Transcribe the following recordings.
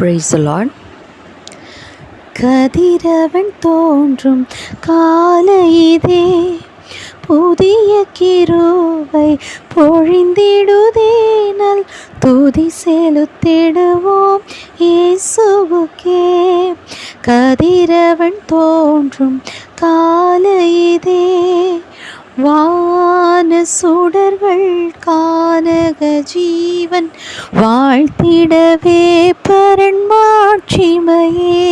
Praise the Lord. கதிரவன் தோன்றும் காலையிதே புதிய கிருபை பொழிந்திடுதேனல் துதி செலுத்திடுவோம் இயேசுவுக்கே. கதிரவன் தோன்றும் காலையிதே வான சுடர்கள் கானக ஜீவன் வாழ்த்திடவே பரன் மாட்சிமையே.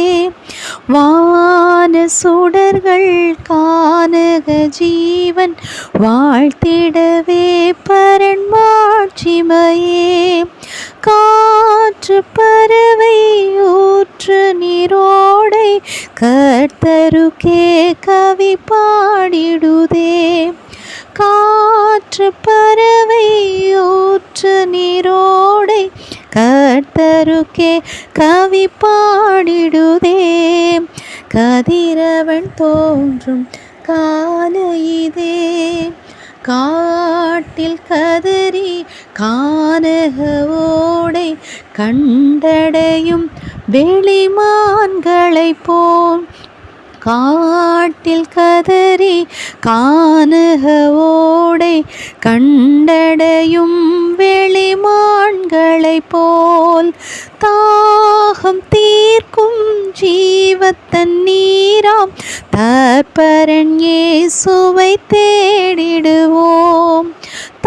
வான சுடர்கள் கானக ஜீவன் வாழ்த்திடவே பரன் மாட்சிமையே. காற்று பறவை ஊற்று நீரோடை கர்த்தருக்கே கவி பாடிடுதே. காற்று பறவை ஊற்று நீரோடை கர்த்தருக்கே கவி பாடிடுதே. கதிரவன் தோன்றும் காலையிதே காட்டில் கதறி கானக ஓடை கண்டடையும் வெளிமான்களைப் போல். காட்டில் கதறி கானக ஓடை கண்டடையும் வெளிமான்களைப் போல் தாகம் தீர்க்கும் ஜீவத்தன் நீராம் தற்பரன் இயேசுவை தேடிடுவோம்.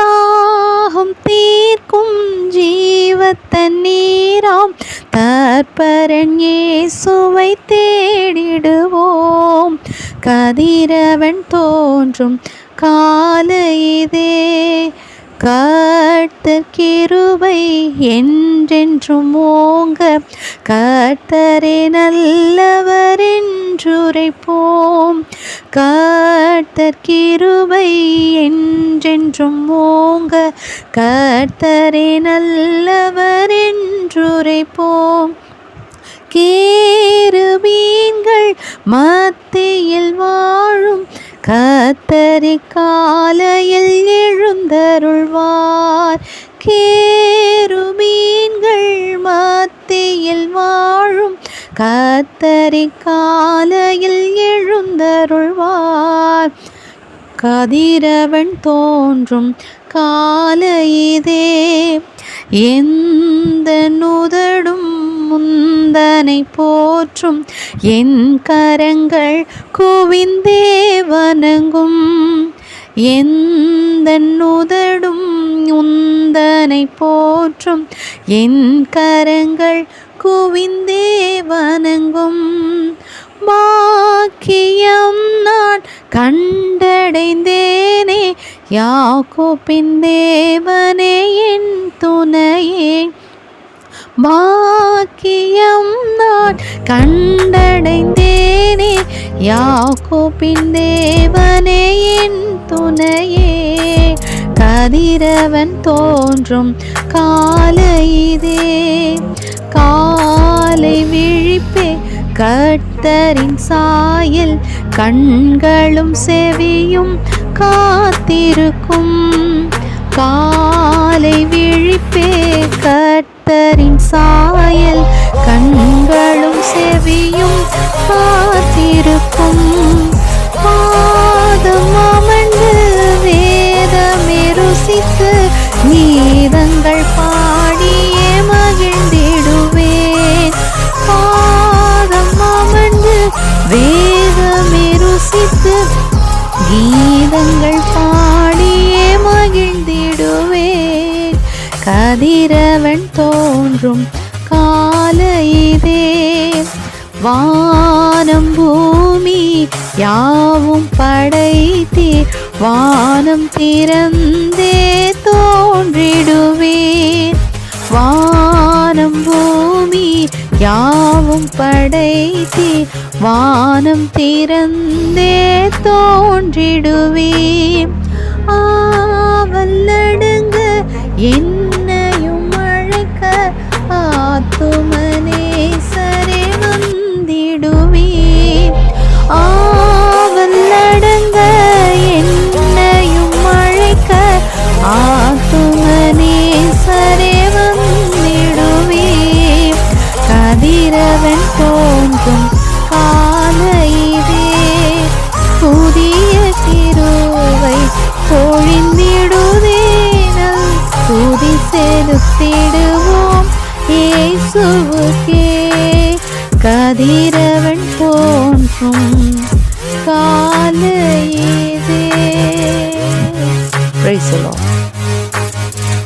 தாகம் தீர்க்கும் ஜீவத்தன் நீராம் தற்பரன் இயேசுவை தேடிடுவோம். கதிரவன் தோன்றும் காலையிதே கர்த்தர் கிருபை என்றென்றும் ஓங்க கர்த்தரே நல்லவர் என்றுரைப்போம். கர்த்தர் கிருபை என்றென்றும் ஓங்க கர்த்தரே நல்லவர் என்றுரைப்போம். கேருபீன்கள் மத்தியில் வாழும் கர்த்தரி காலையில் எழுந்தருள்வார். கேருபீன்கள் மத்தியில் வாழும் கர்த்தரி காலையில் எழுந்தருள்வார். கதிரவன் தோன்றும் காலையிதே எந்த நுதடும் முந்தனை போற்றும் என் கரங்கள் குவிந்தே வணங்கும். எந்த நுதடும் உந்தனை போற்றும் என் கரங்கள் குவிந்தே வணங்கும். பாக்கியம் நான் கண்டடைந்தேனே யாக்கோபின் தேவனே என் துணையே. பாக்கியம் நான் கண்டடைந்தேனே யாக்கோபின் தேவனே என் துணையே. கதிரவன் தோன்றும் காலையிதே காலை விழிப்பே கர்த்தரின் சாயல் கண்களும் செவியும் காத்திருக்கும். காலை விழிப்பே கர்த்தரின் சாயல் கண்களும் செவியும் காத்திருக்கும். பாதம் அமர்ந்து வேதமே ருசித்து கீதங்கள் பாடியே மகிழ்ந்திடுவேன். பாதம் அமர்ந்து வேதமே ருசித்து கீதங்கள் பாடியே மகிழ்ந்திடுவேன். கதிரவன் தோன்றும் காலையிதே வானம் பூமி யாவும் படைத்தே வானம் திறந்தே தோன்றிடுவேன். வானம் பூமி யாவும் படைத்தே வானம் திறந்தே தோன்றிடுவேன். ஆவல்லடுங்க என்னையும் அழைக்க ஆத்துமனேசரே வந்திடுவேன். ஆவல்லடங்க என்னையும் அழைக்க ஆத்துமனேசரே வந்திடுவேன். செலுத்திடுவோம் இயேசுவுக்கே. கதிரவன் தோன்றும்